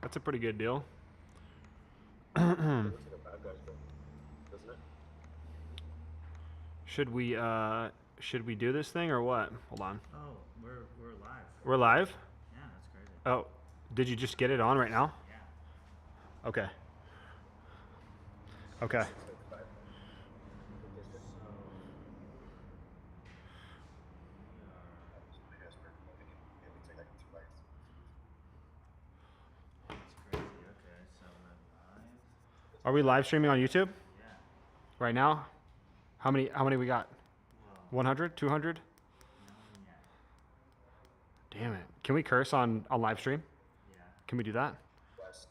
That's a pretty good deal. It looks like a bad guy's book, doesn't it? Should we do this thing or what? Hold on. Oh, we're live. We're live? Yeah, that's crazy. Oh, did you just get it on right now? Yeah. Okay. Okay. It's like 5. So I guess we're moving it. Yeah, we take like 2 bites. that's crazy. Okay, so we're live. Are we live streaming on YouTube Yeah. right now? How many we got? Well, 100? 200? no, yeah. Damn it. Can we curse on live stream? Yeah. Can we do that? Yes.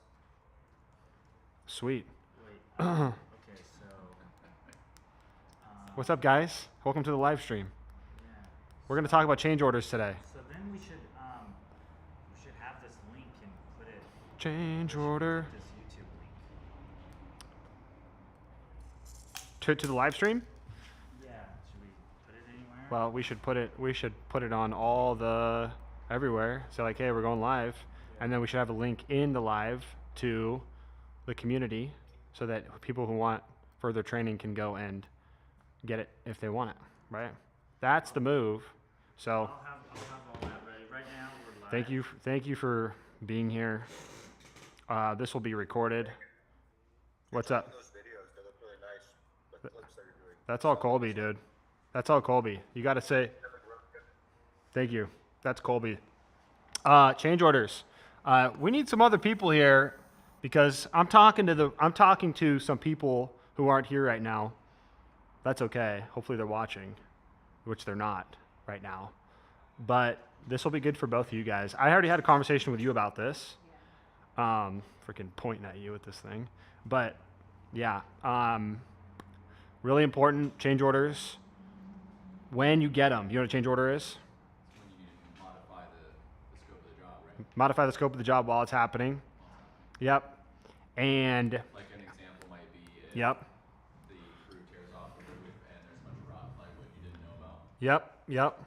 Sweet. Wait. Okay, so. What's up, guys? Welcome to the live stream. Yeah. We're going to talk about change orders today. So then we should have this link and put it. Change order This YouTube link. to the live stream? Yeah. Should we put it anywhere? Well, we should put it on all the everywhere. So like, hey, we're going live, and then we should have a link in the live to the community so that people who want further training can go and get it if they want it, right? That's the move. So I'll have all that ready. Right now we're live. thank you for being here. This will be recorded. What's up? Those videos, they look really nice. The clips that you're doing. That's all Colby, dude. That's all Colby. You got to say They look real good. thank you. That's Colby. Change orders. We need some other people here because I'm talking to some people who aren't here right now. That's okay. Hopefully they're watching, which they're not right now. But this will be good for both of you guys. I already had a conversation with you about this. Freaking pointing at you with this thing. But yeah, really important change orders. When you get them, you know what a change order is? When you need to modify the scope of the job, right? Modify the scope of the job while it's happening. Yep. And Like an example might be if yep. the crew tears off the roof and there's a bunch of rotten plywood you didn't know about. Yep.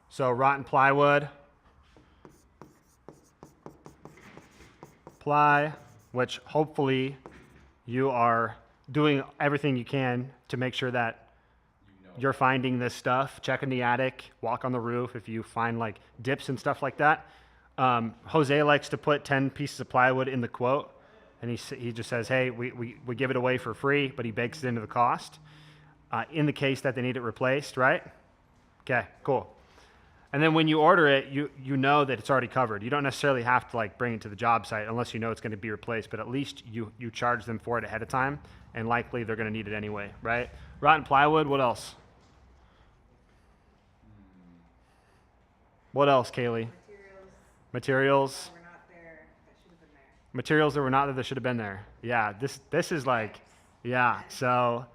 So rotten plywood. Ply, which hopefully you are doing everything you can to make sure that You know you're finding this stuff. Check in the attic, walk on the roof if you find like dips and stuff like that. Jose likes to put 10 pieces of plywood in the quote, and he just says, hey, we give it away for free, but he bakes it into the cost in the case that they need it replaced, right? Okay, cool. And then when you order it, you know that it's already covered. You don't necessarily have to like bring it to the job site unless you know it's going to be replaced, but at least you charge them for it ahead of time, and likely they're going to need it anyway, right? Rotten plywood, what else? What else, Kaylee? Materials. Were not there that should have been there. Materials that were not there that should have been there. Yeah, this is like, yeah, so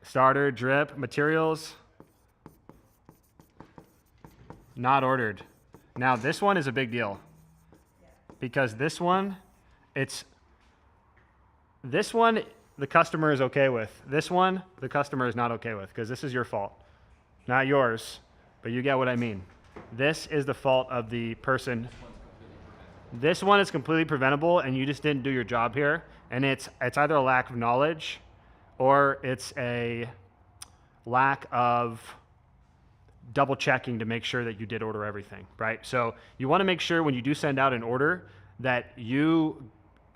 starter, drip, materials, not ordered. Now this one is a big deal because this one the customer is okay with. This one, the customer is not okay with because this is your fault, not yours, but you get what I mean. This is the fault of the person. This one is completely preventable, and you just didn't do your job here. And it's either a lack of knowledge, or it's a lack of double checking to make sure that you did order everything, right? So you want to make sure when you do send out an order that you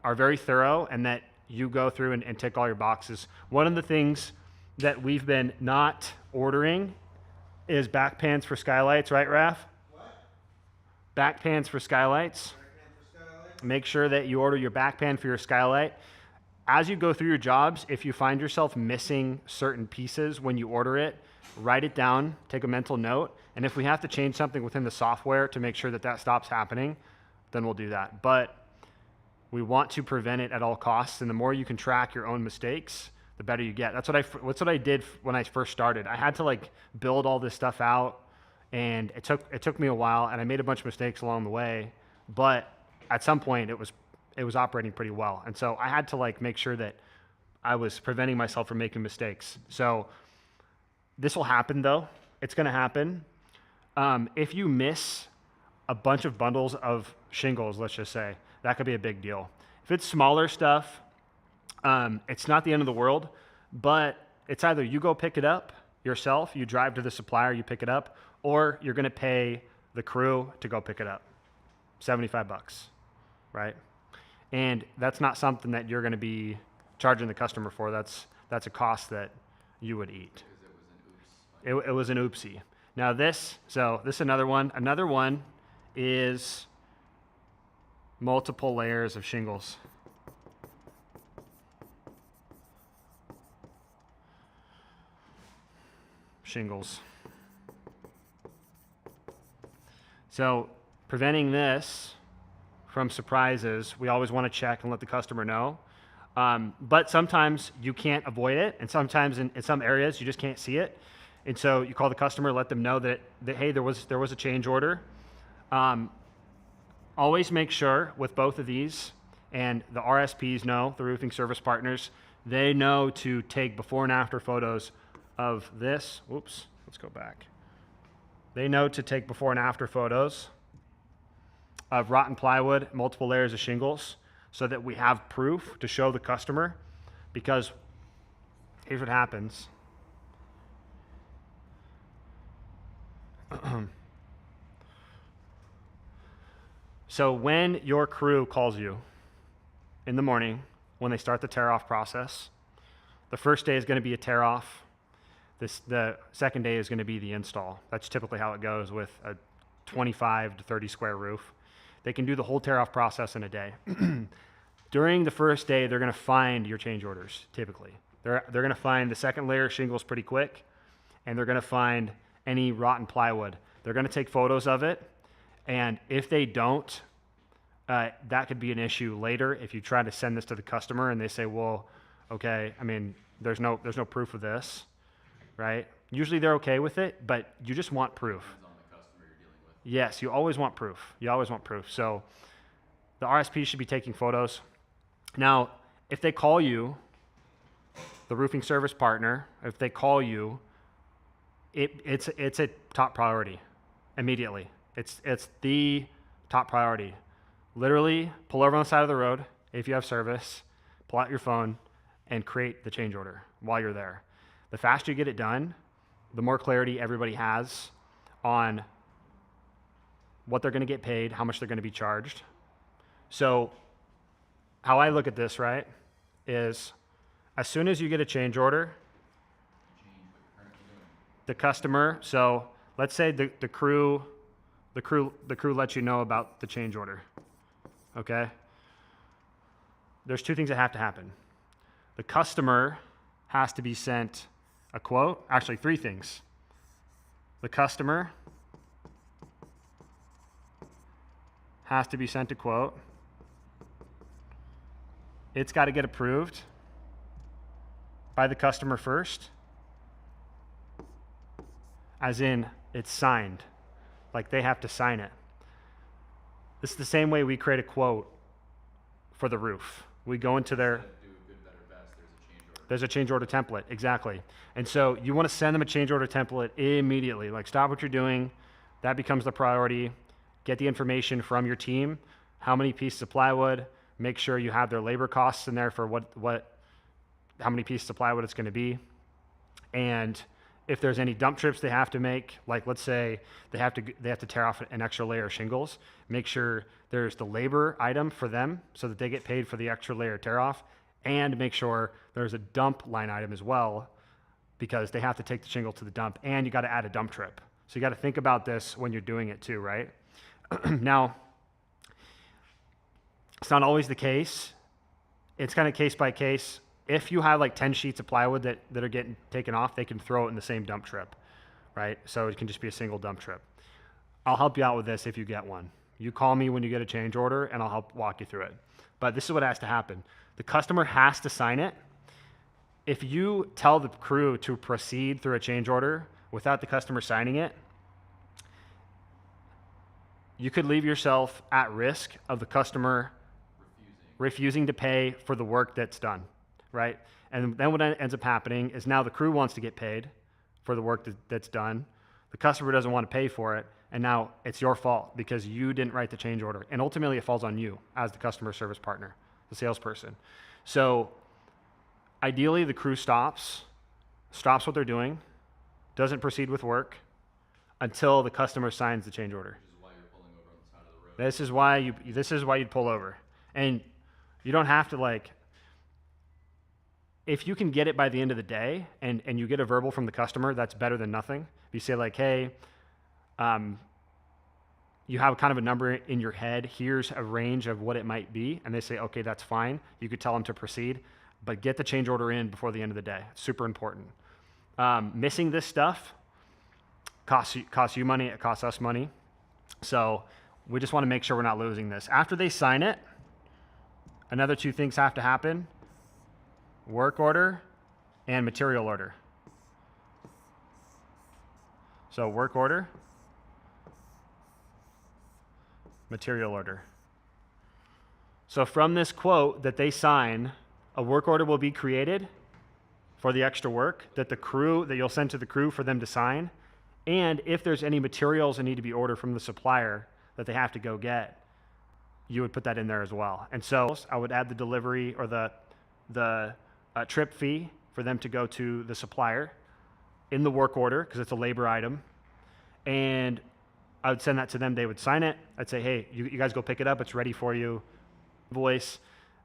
are very thorough and that you go through and tick all your boxes. One of the things that we've been not ordering is back pans for skylights, right, Raph? What? Back pans for skylights. Make sure that you order your back pan for your skylight. As you go through your jobs, if you find yourself missing certain pieces when you order it, write it down, take a mental note, and if we have to change something within the software to make sure that that stops happening, then we'll do that. But we want to prevent it at all costs, and the more you can track your own mistakes, the better you get. That's what I did when I first started. I had to like build all this stuff out, and it took me a while, and I made a bunch of mistakes along the way, but at some point it was operating pretty well. And so I had to like make sure that I was preventing myself from making mistakes. So this will happen though. It's going to happen. If you miss a bunch of bundles of shingles, let's just say, that could be a big deal. If it's smaller stuff, it's not the end of the world, but it's either you go pick it up yourself, you drive to the supplier, you pick it up, or you're going to pay the crew to go pick it up. $75, right? And that's not something that you're going to be charging the customer for. That's a cost that you would eat. It was an oopsie. Now this is another one. Another one is multiple layers of shingles. So preventing this from surprises, we always want to check and let the customer know. But sometimes you can't avoid it, and sometimes in some areas you just can't see it. And so you call the customer, let them know that hey, there was a change order. Always make sure with both of these, and the RSPs know, the roofing service partners, they know to take before and after photos of this. Whoops, let's go back. They know to take before and after photos of rotten plywood, multiple layers of shingles, so that we have proof to show the customer. Because here's what happens. So when your crew calls you in the morning, when they start the tear off process, the first day is going to be a tear off. The second day is going to be the install. That's typically how it goes with a 25 to 30 square roof. They can do the whole tear off process in a day. During the first day, they're going to find your change orders, typically. They're going to find the second layer of shingles pretty quick, and they're going to find any rotten plywood. They're going to take photos of it, and if they don't, that could be an issue later if you try to send this to the customer and they say, well, okay, I mean, there's no proof of this, right? Usually they're okay with it, but you just want proof. Depends on the customer you're dealing with. Yes, you always want proof. You always want proof. So the RSP should be taking photos. Now, if they call you, the roofing service partner, if they call you, it's a top priority immediately. It's the top priority. Literally, pull over on the side of the road if you have service, pull out your phone, and create the change order while you're there. The faster you get it done, the more clarity everybody has on what they're going to get paid, how much they're going to be charged. So how I look at this, right, is as soon as you get a change order, the customer, so let's say the crew lets you know about the change order, okay? There's two things that have to happen. The customer has to be sent a quote, actually three things. The customer has to be sent a quote. It's got to get approved by the customer first, as in it's signed, like they have to sign it. This is the same way we create a quote for the roof. We go into their, Do good, better, best. there's a change order template, exactly. And so you want to send them a change order template immediately. Like, stop what you're doing. That becomes the priority. Get the information from your team. How many pieces of plywood? Make sure you have their labor costs in there for how many pieces of plywood it's going to be. And if there's any dump trips they have to make, like let's say they have to tear off an extra layer of shingles, make sure there's the labor item for them so that they get paid for the extra layer tear off, and make sure there's a dump line item as well, because they have to take the shingle to the dump, and you got to add a dump trip. So you got to think about this when you're doing it too, right? Now, it's not always the case. It's kind of case by case. If you have like 10 sheets of plywood that are getting taken off, they can throw it in the same dump trip, right? So it can just be a single dump trip. I'll help you out with this if you get one. You call me when you get a change order and I'll help walk you through it. But this is what has to happen. The customer has to sign it. If you tell the crew to proceed through a change order without the customer signing it, you could leave yourself at risk of the customer refusing to pay for the work that's done. Right? And then what ends up happening is now the crew wants to get paid for the work that's done. The customer doesn't want to pay for it. And now it's your fault because you didn't write the change order. And ultimately, it falls on you as the customer service partner, the salesperson. So ideally, the crew stops what they're doing, doesn't proceed with work until the customer signs the change order. Which is why you're pulling over on the side of the road. This is why you'd pull over. And you don't have to, like, if you can get it by the end of the day and you get a verbal from the customer, that's better than nothing. If you say, like, hey, you have kind of a number in your head, here's a range of what it might be, and they say, okay, that's fine. You could tell them to proceed, but get the change order in before the end of the day. It's super important. Missing this stuff costs you money, it costs us money. So we just want to make sure we're not losing this. After they sign it, another two things have to happen: work order and material order. So work order, material order. So from this quote that they sign, a work order will be created for the extra work that you'll send to the crew for them to sign. And if there's any materials that need to be ordered from the supplier that they have to go get, you would put that in there as well. And so I would add the delivery or the trip fee for them to go to the supplier in the work order because it's a labor item. And I would send that to them. They would sign it. I'd say, hey, you guys go pick it up. It's ready for you. Invoice.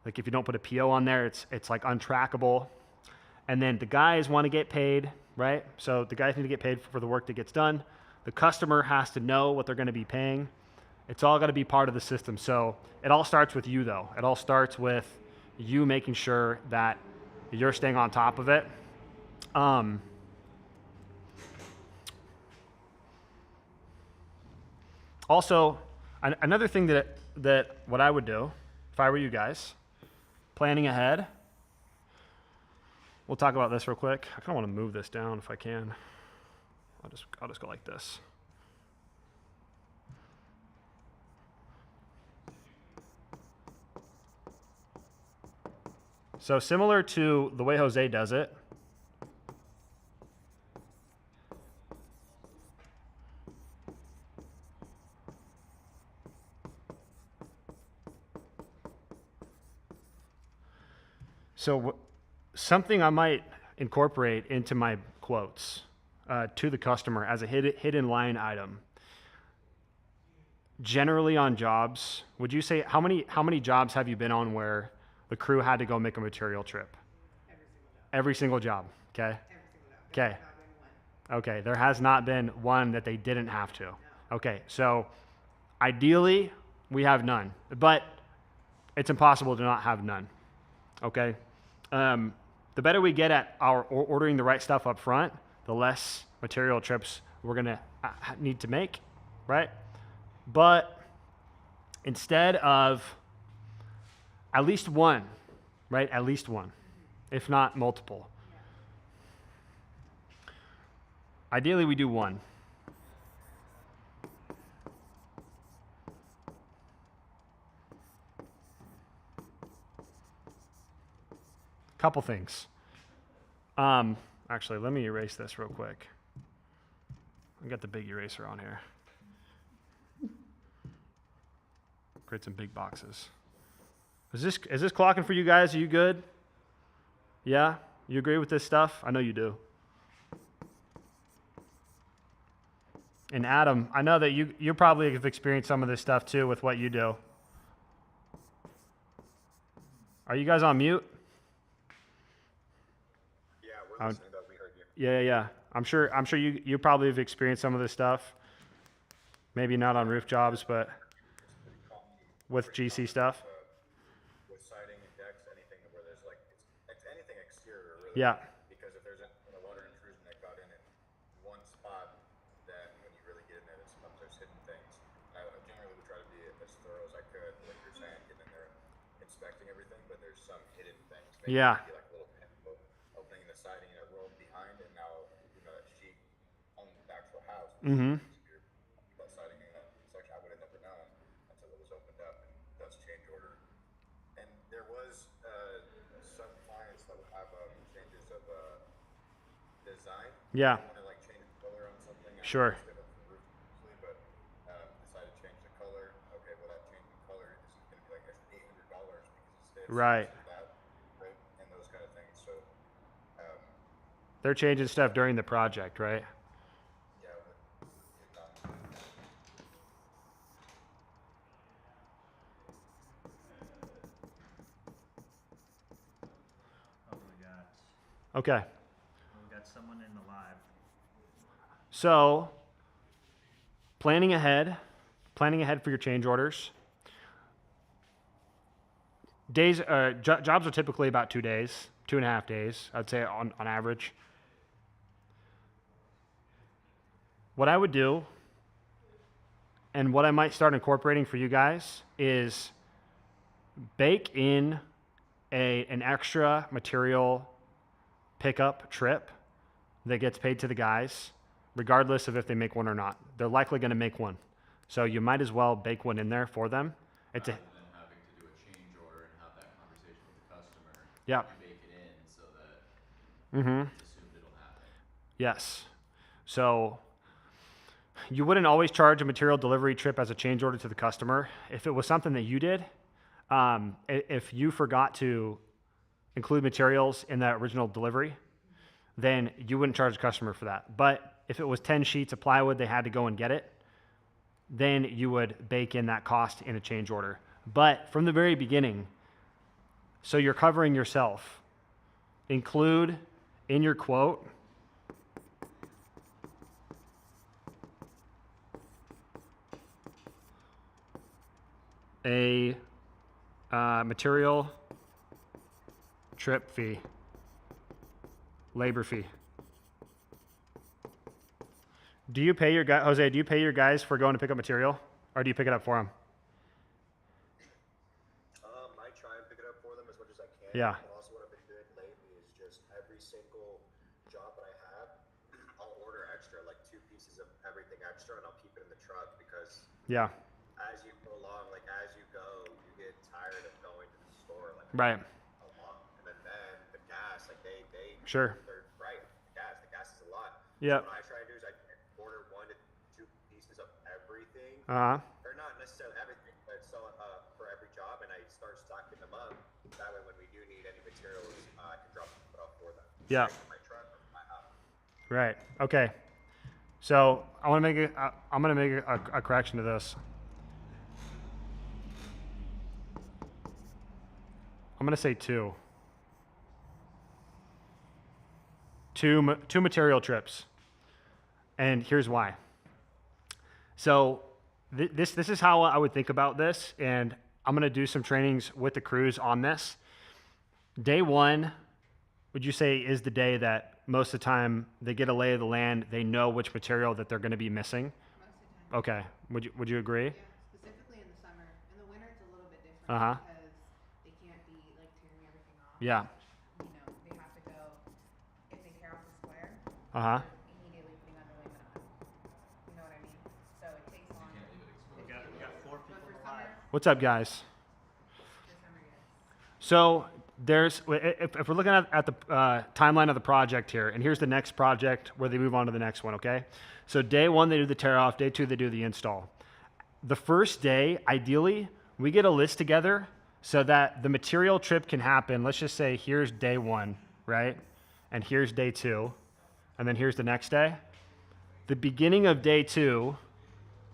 Like if you don't put a PO on there, it's like untrackable. And then the guys want to get paid, right? So the guys need to get paid for the work that gets done. The customer has to know what they're going to be paying. It's all got to be part of the system. So it all starts with you, though. It all starts with you making sure that you're staying on top of it. Also, another thing that what I would do if I were you guys, planning ahead. We'll talk about this real quick. I kind of want to move this down if I can. I'll just go like this. So similar to the way Jose does it, so something I might incorporate into my quotes to the customer as a hidden line item. Generally on jobs, would you say how many jobs have you been on where the crew had to go make a material trip? Every single job. Okay. Okay. Okay. There has not been one that they didn't have to. Okay. So ideally we have none, but it's impossible to not have none. Okay. The better we get at our ordering the right stuff up front, the less material trips we're going to need to make, right? But instead of at least one, right? At least one, if not multiple. Ideally, we do one. Couple things. Actually, let me erase this real quick. I got the big eraser on here. Create some big boxes. Is this clocking for you guys? Are you good? Yeah? You agree with this stuff? I know you do. And Adam, I know that you probably have experienced some of this stuff too with what you do. Are you guys on mute? Yeah, we're listening, though. We heard you. Yeah. I'm sure you probably have experienced some of this stuff. Maybe not on roof jobs, but with GC stuff. With siding and decks, anything where there's like, it's anything exterior, really. Yeah. Because if there's a water intrusion that got in one spot, then when you really get in there, there's hidden things. I generally would try to be as thorough as I could, like you're saying, getting in there, inspecting everything, but there's some hidden things. Maybe Yeah. Like a little pinhole opening the siding in a row behind, and now that sheet on the actual house. Mm-hmm. That siding in that section, I would have never known until it was opened up and does change order. And there was some clients that would have changes of design. Yeah. Want to like change color on something. Sure. But Right. that, right, and those kind of things. So, They're changing stuff during the project, right? yeah, but, Oh, we got, Okay. we got someone in the live. So, planning ahead for your change orders. Days, jobs are typically about 2 days, 2.5 days, I'd say on average. What I would do, and what I might start incorporating for you guys, is bake in an extra material pickup trip that gets paid to the guys, regardless of if they make one or not. They're likely going to make one. So you might as well bake one in there for them. It's a, Rather than having to do a change order and have that conversation with the customer. Yeah. You bake it in so that mm-hmm. it's assumed it'll happen. Yes. So you wouldn't always charge a material delivery trip as a change order to the customer. If it was something that you did, if you forgot to include materials in that original delivery, then you wouldn't charge the customer for that. But if it was 10 sheets of plywood, they had to go and get it, then you would bake in that cost in a change order. But from the very beginning, so you're covering yourself, include in your quote a material trip fee, labor fee. Do you pay your guy, Jose? Do you pay your guys for going to pick up material, or do you pick it up for them? I try and pick it up for them as much as I can. Yeah. And also what I've been doing lately is just every single job that I have, I'll order extra, like 2 pieces of everything extra, and I'll keep it in the truck because Yeah. as you go along, like as you go, you get tired of going to the store like Right. a lot. And then the gas, like they Sure. they're right. The gas is a lot. Yep. So what I try to do is I order 1 to 2 pieces of everything. Uh huh. Or not necessarily everything, but so for every job, and I start stocking them up. That way, when we do need any materials, I can drop them off for them. Yeah. Straight from my truck or from my house. Right. Okay. So I'm gonna make a correction to this. I'm gonna say 2. Two material trips, and here's why. So this is how I would think about this, and I'm gonna do some trainings with the crews on this. Day 1, would you say, is the day that most of the time they get a lay of the land, they know which material that they're going to be missing? Most of the time. Okay. Would you agree? Yeah, specifically in the summer. In the winter, it's a little bit different Uh-huh. because they can't be like tearing everything off. Yeah. You know, they have to go, if they tear off the square, Uh-huh. they're immediately putting unemployment on. You know what I mean? So it takes longer. Can't leave it exposed. We got 4 But people for live. summer, What's up, guys? for summer, yes. So if we're looking at the timeline of the project here, and here's the next project where they move on to the next one, okay? So day 1, they do the tear off. Day 2, they do the install. The first day, ideally, we get a list together so that the material trip can happen. Let's just say here's day 1, right? And here's day 2, and then here's the next day. The beginning of day 2,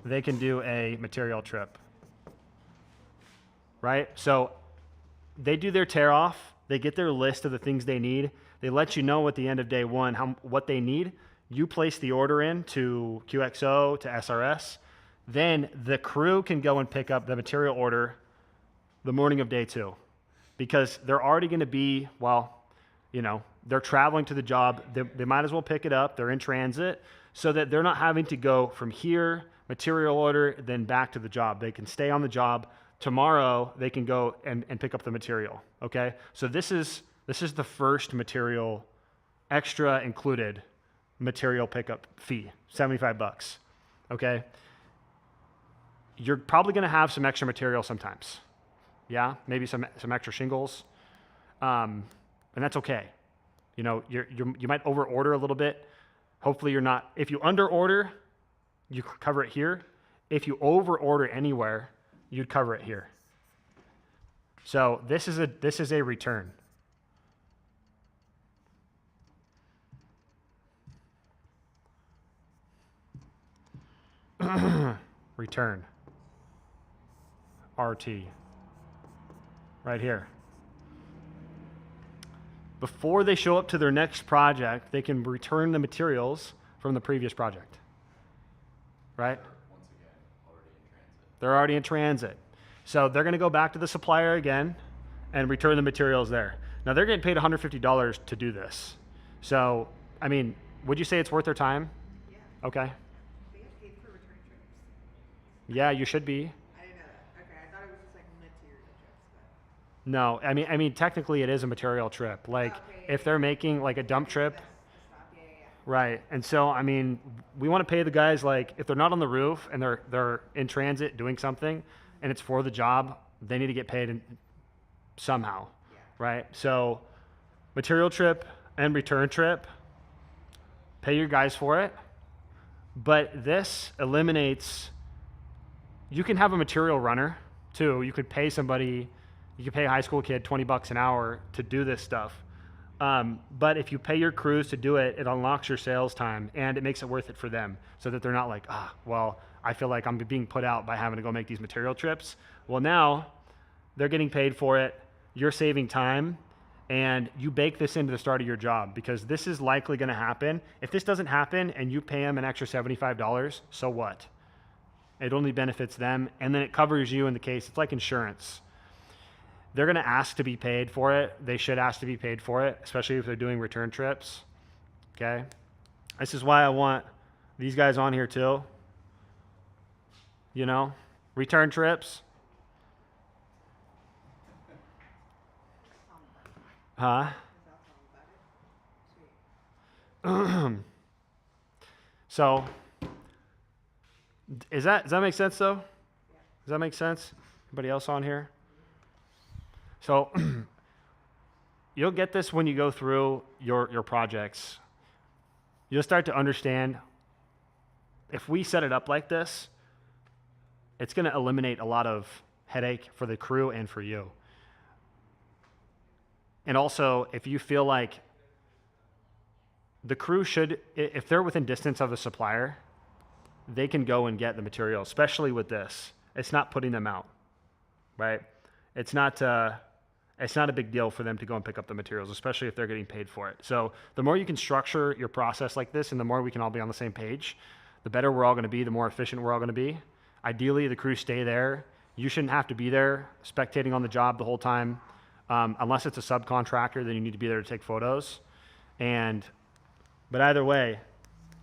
they can do a material trip, right? So they do their tear off. They get their list of the things they need. They let you know at the end of day 1 what they need. You place the order in to QXO, to SRS. Then the crew can go and pick up the material order the morning of day 2, because they're already going to be, well, you know, they're traveling to the job. They might as well pick it up. They're in transit so that they're not having to go from here, material order, then back to the job. They can stay on the job. Tomorrow they can go and pick up the material. Okay, so this is the first material extra included material pickup fee, $75. Okay, you're probably going to have some extra material sometimes. Yeah, maybe some extra shingles, and that's okay. You know, you might over order a little bit. Hopefully you're not. If you under order, you cover it here. If you over order anywhere, you'd cover it here. So this is a return. Return. RT. Right here. Before they show up to their next project, they can return the materials from the previous project. Right? Once again, already in transit. They're already in transit. So they're going to go back to the supplier again and return the materials there. Now they're getting paid $150 to do this. So, I mean, would you say it's worth their time? Yeah, Okay. they get paid for return trips. Yeah, you should be. I didn't know that. Okay, I thought it was just like material trips, No, I mean, technically it is a material trip. Like, Okay, if they're making like a dump but trip, that's a stop. Yeah, yeah, yeah. right? And so, I mean, we want to pay the guys like if they're not on the roof and they're in transit doing something, and it's for the job, they need to get paid somehow, Yeah. right? So, material trip and return trip, pay your guys for it. But this eliminates. You can have a material runner too. You could pay somebody. You could pay a high school kid $20 an hour to do this stuff. But if you pay your crews to do it, it unlocks your sales time and it makes it worth it for them so that they're not like, well, I feel like I'm being put out by having to go make these material trips. Well, now they're getting paid for it. You're saving time and you bake this into the start of your job because this is likely going to happen. If this doesn't happen and you pay them an extra $75, so what? It only benefits them and then it covers you in the case. It's like insurance. They're going to ask to be paid for it. They should ask to be paid for it, especially if they're doing return trips. Okay? This is why I want these guys on here too. You know, return trips. Huh? So, does that make sense though? Does that make sense? Anybody else on here? So you'll get this when you go through your projects. You'll start to understand if we set it up like this, it's going to eliminate a lot of headache for the crew and for you. And also, if you feel like the crew should, if they're within distance of a supplier, they can go and get the material, especially with this. It's not putting them out, right? It's not a big deal for them to go and pick up the materials, especially if they're getting paid for it. So the more you can structure your process like this and the more we can all be on the same page, the better we're all going to be, the more efficient we're all going to be. Ideally, the crew stay there. You shouldn't have to be there spectating on the job the whole time. Unless it's a subcontractor, then you need to be there to take photos. But either way,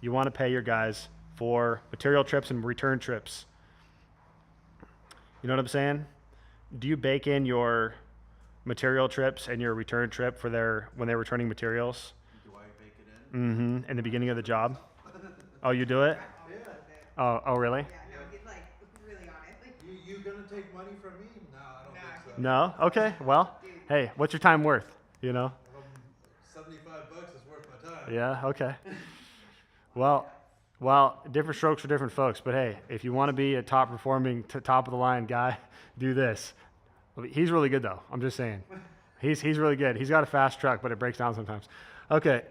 you want to pay your guys for material trips and return trips. You know what I'm saying? Do you bake in your material trips and your return trip for when they're returning materials? Do I bake it in? In the beginning of the job? Oh, you do it? Yeah. Oh, really? Yeah, no, he's like really honest. Like, You gonna take money from me? No, I don't think so. No? Okay, well, hey, what's your time worth? You know? $75 is worth my time. Yeah, okay. Well, different strokes for different folks, but hey, if you want to be a top performing, top of the line guy, do this. He's really good though. I'm just saying. He's really good. He's got a fast truck, but it breaks down sometimes. Okay.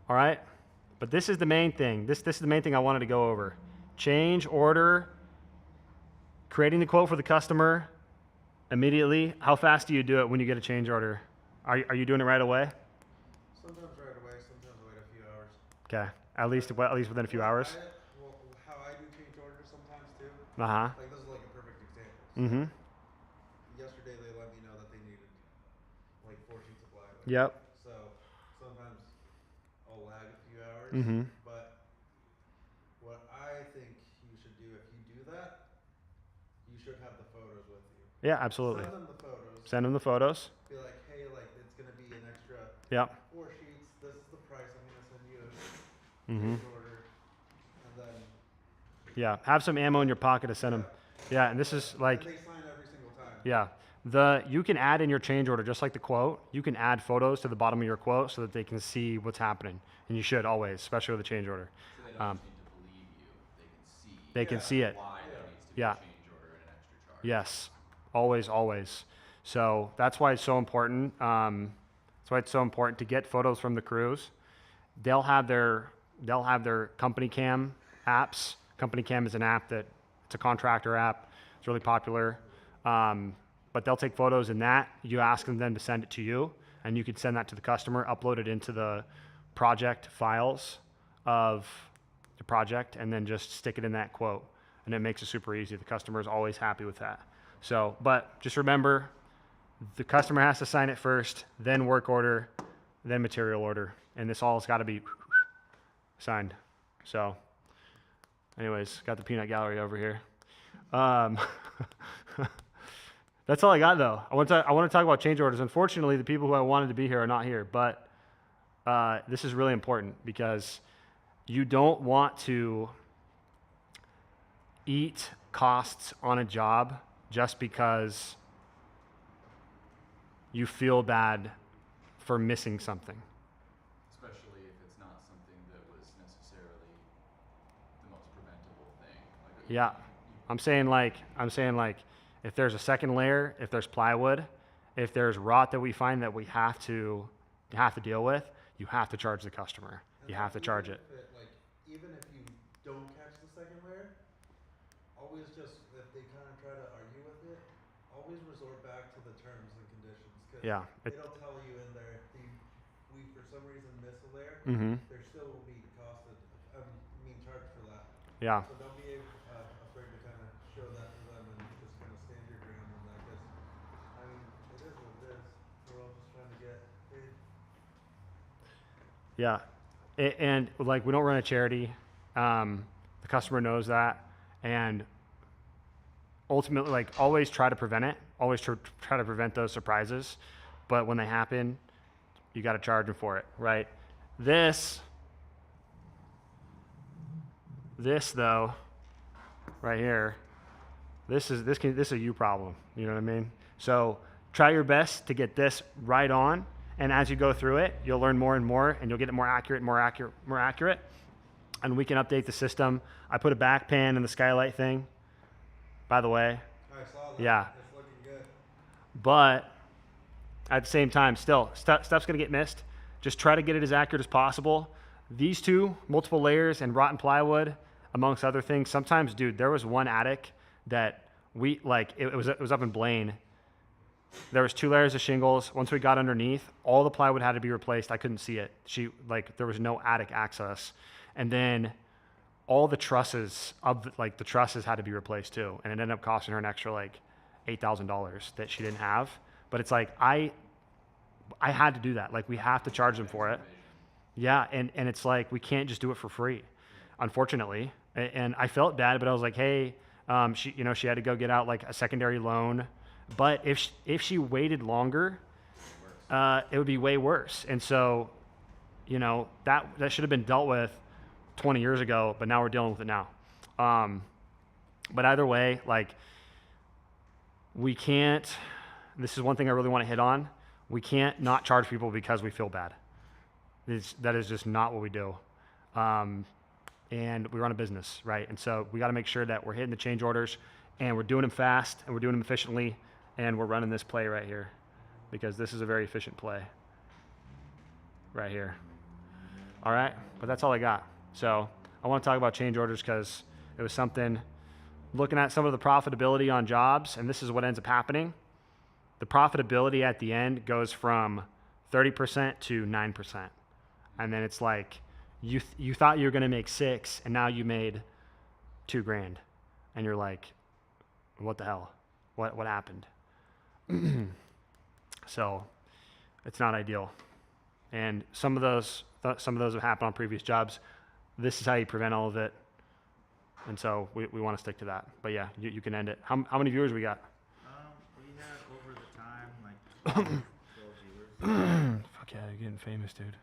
All right. But this is the main thing. This is the main thing I wanted to go over. Change order, creating the quote for the customer immediately. How fast do you do it when you get a change order? Are you doing it right away? Sometimes right away, sometimes wait a few hours. Okay. At least within a few hours. How I do change orders sometimes too. Uh-huh. Like this is like a perfect example. Mm-hmm. Yesterday they let me know that they needed like 4 sheets of plywood. Yep. So sometimes I'll lag a few hours. Mm-hmm. But what I think you should do if you do that, you should have the photos with you. Yeah, absolutely. Send them the photos. Send them the photos. Be like, hey, like it's gonna be an extra Yep. 4 sheets. This is the price. I'm gonna send you a Mm-hmm. change order, and then Yeah. Have some ammo in your pocket to send them. Yeah, and this is like, and they sign every single time. yeah. You can add in your change order, just like the quote, you can add photos to the bottom of your quote so that they can see what's happening. And you should always, especially with a change order. So they don't Um, just need to believe you, they can see. They can see it. Why there needs to be Yeah. a change order, and Yes, always, always. So that's why it's so important. That's why it's so important to get photos from the crews. They'll have their company cam apps. Company cam is an app it's a contractor app. It's really popular. But they'll take photos in that. You ask them then to send it to you, and you can send that to the customer, upload it into the project files of the project, and then just stick it in that quote. And it makes it super easy. The customer is always happy with that. So, but just remember, the customer has to sign it first, then work order, then material order. And this all has got to be signed. So, anyways, got the peanut gallery over here. That's all I got, though. I want to talk about change orders. Unfortunately, the people who I wanted to be here are not here, but this is really important because you don't want to eat costs on a job just because you feel bad for missing something. Especially if it's not something that was necessarily the most preventable thing. Like, Yeah. I'm saying like if there's a second layer, if there's plywood, if there's rot that we find that we have to deal with, you have to charge the customer. You have to charge it. Even if you don't catch the second layer, always just, if they kind of try to argue with it, always resort back to the terms and conditions. Cause Yeah. it'll tell you in there, we for some reason miss a layer, Mm-hmm. there still will be costed, charged for that. Yeah. So don't be afraid to kind of show that to them and just kind of stand your ground on that, because, it is what it is. We're all just trying to get paid. Yeah. And like, we don't run a charity. The customer knows that. And ultimately, like, always try to prevent it. Always try to prevent those surprises. But when they happen, you got to charge them for it, right? This though, right here, this is a you problem. You know what I mean? So try your best to get this right on. And as you go through it, you'll learn more and more, and you'll get it more accurate. And we can update the system. I put a back pan in the skylight thing, by the way. I saw that. Yeah. It's looking good. But at the same time, still, stuff's going to get missed. Just try to get it as accurate as possible. These two, multiple layers and rotten plywood, amongst other things. Sometimes, dude, there was one attic that it was up in Blaine. There was 2 layers of shingles. Once we got underneath, all the plywood had to be replaced. I couldn't see it. There was no attic access. And then all the trusses the trusses had to be replaced too. And it ended up costing her an extra $8,000 that she didn't have. But it's like, I had to do that. Like, we have to charge them for it. Yeah. And it's like, we can't just do it for free, unfortunately. And I felt bad, but I was like, hey, she had to go get out like a secondary loan. But if she waited longer, it would be way worse. And so, that should have been dealt with 20 years ago, but now we're dealing with it now. But either way, we can't, this is one thing I really want to hit on. We can't not charge people because we feel bad. That is just not what we do. And we run a business, right? And so we got to make sure that we're hitting the change orders and we're doing them fast and we're doing them efficiently, and we're running this play right here because this is a very efficient play right here. All right, but that's all I got. So I want to talk about change orders because it was something, looking at some of the profitability on jobs, and this is what ends up happening. The profitability at the end goes from 30% to 9%. And then it's like, you thought you were going to make 6 and now you made $2,000. And you're like, what the hell? What happened? So it's not ideal. And some of those have happened on previous jobs. This is how you prevent all of it. And so we want to stick to that. But yeah, you can end it. How many viewers we got? We had over the time 12 viewers. Fuck yeah, you're getting famous, dude.